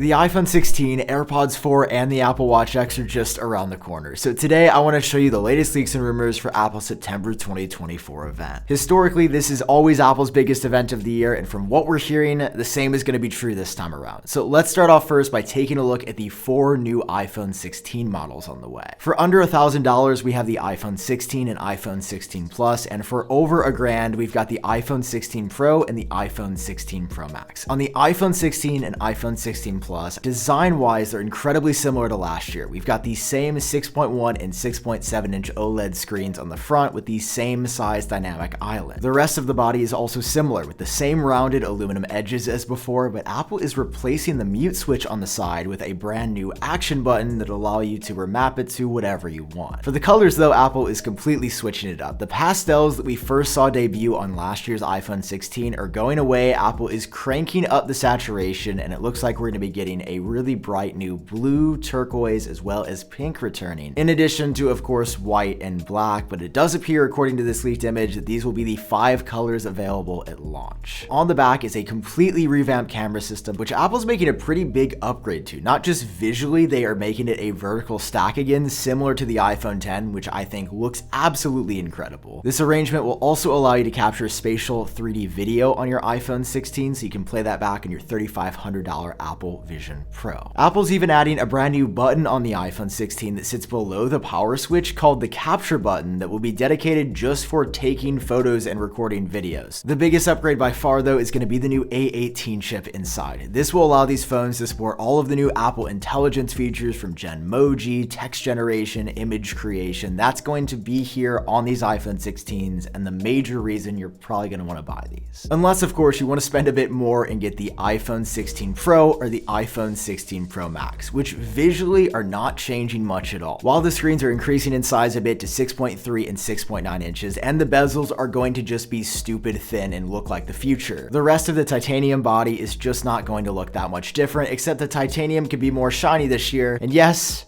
The iPhone 16, AirPods 4, and the Apple Watch X are just around the corner. So today I want to show you the latest leaks and rumors for Apple's September 2024 event. Historically, this is always Apple's biggest event of the year, and from what we're hearing, the same is going to be true this time around. So let's start off first by taking a look at the 4 new iPhone 16 models on the way. For under $1,000, we have the iPhone 16 and iPhone 16 Plus, and for over $1,000, we've got the iPhone 16 Pro and the iPhone 16 Pro Max. On the iPhone 16 and iPhone 16 Plus, design-wise, they're incredibly similar to last year. We've got the same 6.1 and 6.7 inch OLED screens on the front with the same size dynamic island. The rest of the body is also similar with the same rounded aluminum edges as before, but Apple is replacing the mute switch on the side with a brand new action button that'll allow you to remap it to whatever you want. For the colors though, Apple is completely switching it up. The pastels that we first saw debut on last year's iPhone 16 are going away. Apple is cranking up the saturation, and it looks like we're going to be getting a really bright new blue, turquoise, as well as pink returning, in addition to, of course, white and black, but it does appear, according to this leaked image, that these will be the 5 colors available at launch. On the back is a completely revamped camera system, which Apple's making a pretty big upgrade to. Not just visually, they are making it a vertical stack again, similar to the iPhone 10, which I think looks absolutely incredible. This arrangement will also allow you to capture spatial 3D video on your iPhone 16, so you can play that back on your $3,500 Apple Vision Pro. Apple's even adding a brand new button on the iPhone 16 that sits below the power switch called the capture button that will be dedicated just for taking photos and recording videos. The biggest upgrade by far though is going to be the new A18 chip inside. This will allow these phones to support all of the new Apple Intelligence features from Genmoji, text generation, image creation. That's going to be here on these iPhone 16s, and the major reason you're probably going to want to buy these. Unless of course you want to spend a bit more and get the iPhone 16 Pro or the iPhone 16 Pro Max, which visually are not changing much at all. While the screens are increasing in size a bit to 6.3 and 6.9 inches, and the bezels are going to just be stupid thin and look like the future. The rest of the titanium body is just not going to look that much different, except the titanium could be more shiny this year. And yes,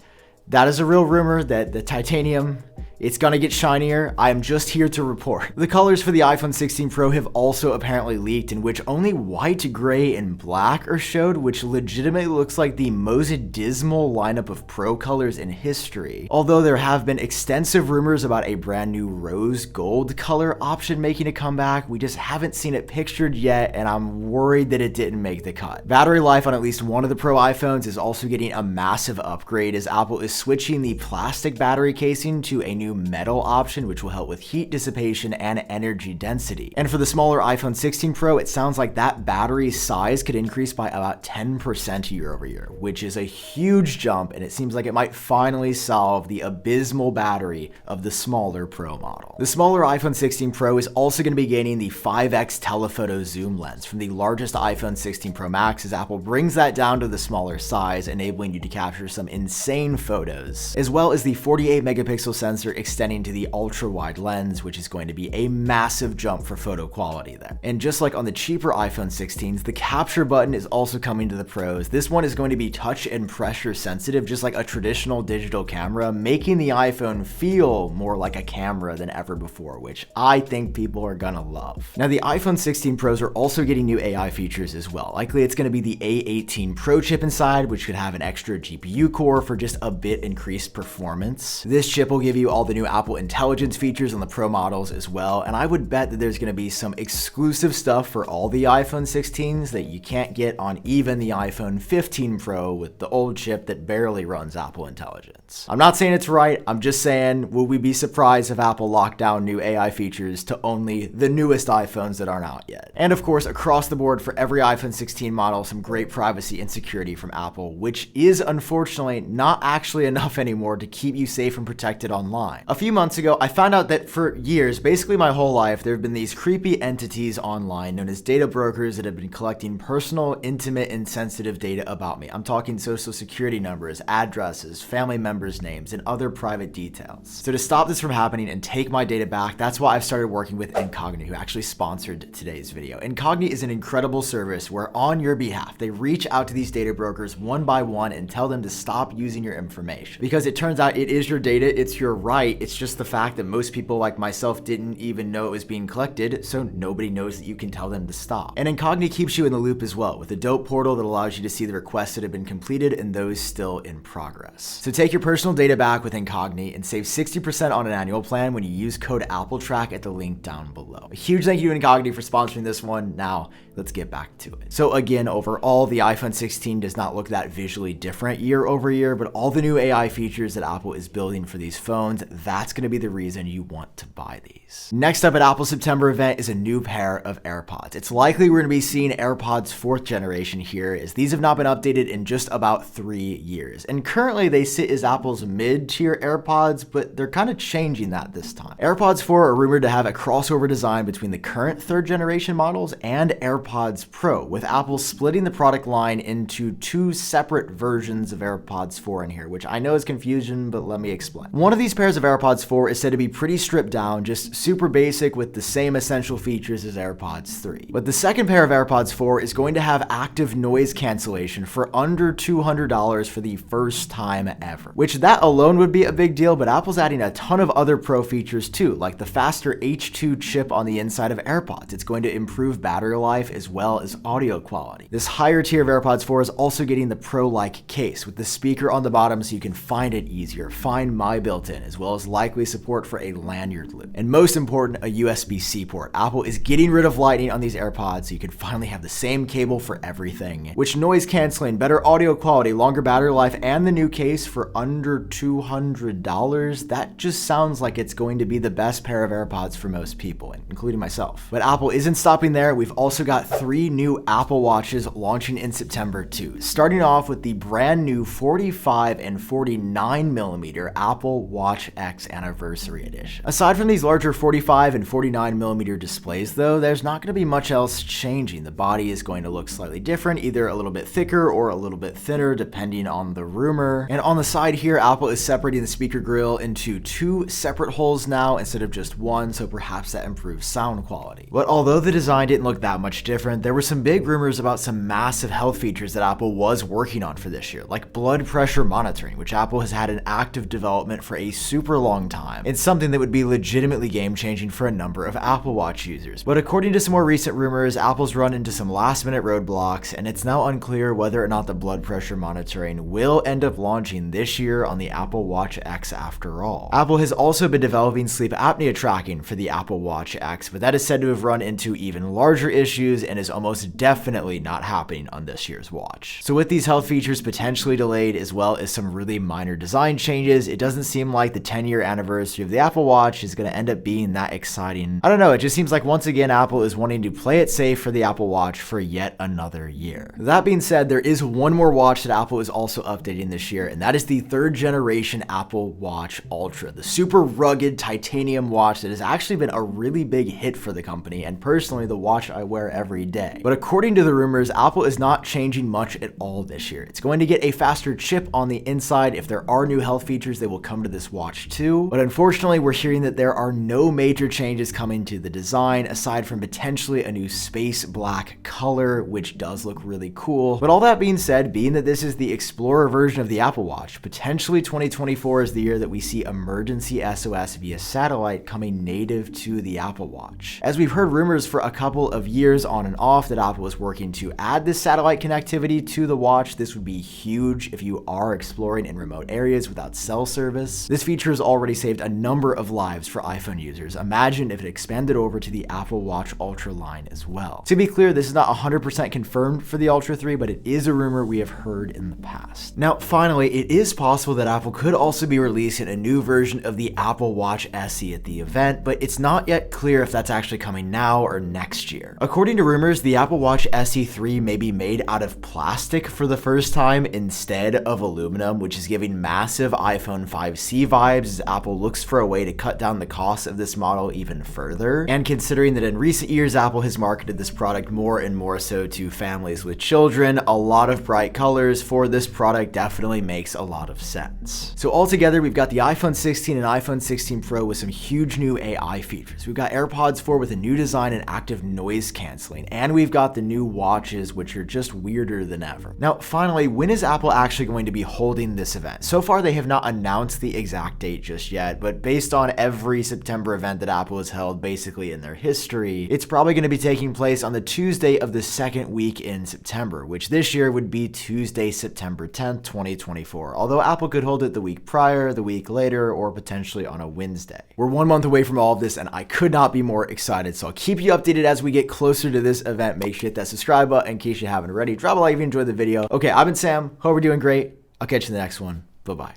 that is a real rumor that the titanium, it's gonna get shinier. I am just here to report. The colors for the iPhone 16 Pro have also apparently leaked, in which only white, gray, and black are showed, which legitimately looks like the most dismal lineup of Pro colors in history. Although there have been extensive rumors about a brand new rose gold color option making a comeback, we just haven't seen it pictured yet, and I'm worried that it didn't make the cut. Battery life on at least one of the Pro iPhones is also getting a massive upgrade, as Apple is switching the plastic battery casing to a new metal option, which will help with heat dissipation and energy density. And for the smaller iPhone 16 Pro, it sounds like that battery size could increase by about 10% year over year, which is a huge jump, and it seems like it might finally solve the abysmal battery of the smaller Pro model. The smaller iPhone 16 Pro is also going to be gaining the 5x telephoto zoom lens from the largest iPhone 16 Pro Max, as Apple brings that down to the smaller size, enabling you to capture some insane photos, as well as the 48 megapixel sensor extending to the ultra-wide lens, which is going to be a massive jump for photo quality there. And just like on the cheaper iPhone 16s, the capture button is also coming to the Pros. This one is going to be touch and pressure sensitive, just like a traditional digital camera, making the iPhone feel more like a camera than ever before, which I think people are gonna love. Now, the iPhone 16 Pros are also getting new AI features as well. Likely it's going to be the A18 Pro chip inside, which could have an extra GPU core for just a bit increased performance. This chip will give you all the new Apple Intelligence features on the Pro models as well, and I would bet that there's going to be some exclusive stuff for all the iPhone 16s that you can't get on even the iPhone 15 Pro with the old chip that barely runs Apple Intelligence. I'm not saying it's right, I'm just saying, will we be surprised if Apple locked down new AI features to only the newest iPhones that aren't out yet? And of course, across the board for every iPhone 16 model, some great privacy and security from Apple, which is unfortunately not actually enough anymore to keep you safe and protected online. A few months ago, I found out that for years, basically my whole life, there have been these creepy entities online known as data brokers that have been collecting personal, intimate, and sensitive data about me. I'm talking social security numbers, addresses, family members' names, and other private details. So to stop this from happening and take my data back, that's why I've started working with Incogni, who actually sponsored today's video. Incogni is an incredible service where on your behalf, they reach out to these data brokers one by one and tell them to stop using your information. Because it turns out it is your data, it's your right right. It's just the fact that most people like myself didn't even know it was being collected, so nobody knows that you can tell them to stop. And Incogni keeps you in the loop as well, with a dope portal that allows you to see the requests that have been completed and those still in progress. So take your personal data back with Incogni and save 60% on an annual plan when you use code AppleTrack at the link down below. A huge thank you to Incogni for sponsoring this one. Now, let's get back to it. So again, overall, the iPhone 16 does not look that visually different year over year, but all the new AI features that Apple is building for these phones, that's going to be the reason you want to buy these. Next up at Apple's September event is a new pair of AirPods. It's likely we're going to be seeing AirPods 4th generation here, as these have not been updated in just about 3 years. And currently they sit as Apple's mid-tier AirPods, but they're kind of changing that this time. AirPods 4 are rumored to have a crossover design between the current 3rd generation models and AirPods Pro, with Apple splitting the product line into 2 separate versions of AirPods 4 in here, which I know is confusion, but let me explain. One of these pairs of AirPods 4 is said to be pretty stripped down, just super basic with the same essential features as AirPods 3. But the second pair of AirPods 4 is going to have active noise cancellation for under $200 for the first time ever, which that alone would be a big deal, but Apple's adding a ton of other pro features too, like the faster H2 chip on the inside of AirPods. It's going to improve battery life as well as audio quality. This higher tier of AirPods 4 is also getting the Pro-like case with the speaker on the bottom so you can find it easier, find My Built-in, as well as likely support for a lanyard loop. And most important, a USB-C port. Apple is getting rid of Lightning on these AirPods so you can finally have the same cable for everything, which noise canceling, better audio quality, longer battery life, and the new case for under $200, that just sounds like it's going to be the best pair of AirPods for most people, including myself. But Apple isn't stopping there. We've also got 3 new Apple Watches launching in September too, starting off with the brand new 45 and 49 millimeter Apple Watch X Anniversary Edition. Aside from these larger 45 and 49 millimeter displays though, there's not going to be much else changing. The body is going to look slightly different, either a little bit thicker or a little bit thinner depending on the rumor. And on the side here, Apple is separating the speaker grill into 2 separate holes now instead of just one, so perhaps that improves sound quality. But although the design didn't look that much different, there were some big rumors about some massive health features that Apple was working on for this year, like blood pressure monitoring, which Apple has had in active development for a super long time. It's something that would be legitimately game-changing for a number of Apple Watch users. But according to some more recent rumors, Apple's run into some last-minute roadblocks, and it's now unclear whether or not the blood pressure monitoring will end up launching this year on the Apple Watch X after all. Apple has also been developing sleep apnea tracking for the Apple Watch X, but that is said to have run into even larger issues and is almost definitely not happening on this year's watch. So with these health features potentially delayed, as well as some really minor design changes, it doesn't seem like the 10-year anniversary of the Apple Watch is going to end up being that exciting. I don't know, it just seems like once again Apple is wanting to play it safe for the Apple Watch for yet another year. That being said, there is one more watch that Apple is also updating this year, and that is the 3rd generation Apple Watch Ultra, the super rugged titanium watch that has actually been a really big hit for the company, and personally the watch I wear every day. But according to the rumors, Apple is not changing much at all this year. It's going to get a faster chip on the inside. If there are new health features, they will come to this watch too. But unfortunately, we're hearing that there are no major changes coming to the design, aside from potentially a new space black color, which does look really cool. But all that being said, being that this is the Explorer version of the Apple Watch, potentially 2024 is the year that we see emergency SOS via satellite coming native to the Apple Watch. As we've heard rumors for a couple of years on and off that Apple is working to add this satellite connectivity to the watch. This would be huge if you are exploring in remote areas without cell service. This feature has already saved a number of lives for iPhone users. Imagine if it expanded over to the Apple Watch Ultra line as well. To be clear, this is not 100% confirmed for the Ultra 3, but it is a rumor we have heard in the past. Now, finally, it is possible that Apple could also be releasing a new version of the Apple Watch SE at the event, but it's not yet clear if that's actually coming now or next year. According to rumors, the Apple Watch SE 3 may be made out of plastic for the first time instead of aluminum, which is giving massive iPhone 5C vibes as Apple looks for a way to cut down the cost of this model even further. And considering that in recent years, Apple has marketed this product more and more so to families with children, a lot of bright colors for this product definitely makes a lot of sense. So altogether, we've got the iPhone 16 and iPhone 16 Pro with some huge new AI features. We've got AirPods 4 with a new design and active noise cancellation. canceling. And we've got the new watches, which are just weirder than ever. Now, finally, when is Apple actually going to be holding this event? So far, they have not announced the exact date just yet, but based on every September event that Apple has held basically in their history, it's probably going to be taking place on the Tuesday of the second week in September, which this year would be Tuesday, September 10th, 2024. Although Apple could hold it the week prior, the week later, or potentially on a Wednesday. We're 1 month away from all of this, and I could not be more excited, so I'll keep you updated as we get closer to this event. Make sure you hit that subscribe button in case you haven't already. Drop a like if you enjoyed the video. Okay, I've been Sam. Hope we're doing great. I'll catch you in the next one. Bye-bye.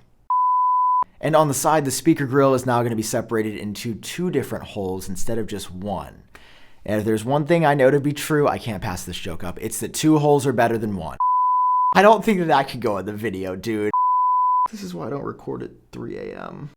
And on the side, the speaker grill is now going to be separated into 2 different holes instead of just 1. And if there's one thing I know to be true, I can't pass this joke up. It's that 2 holes are better than 1. I don't think that could go in the video, dude. This is why I don't record at 3 a.m.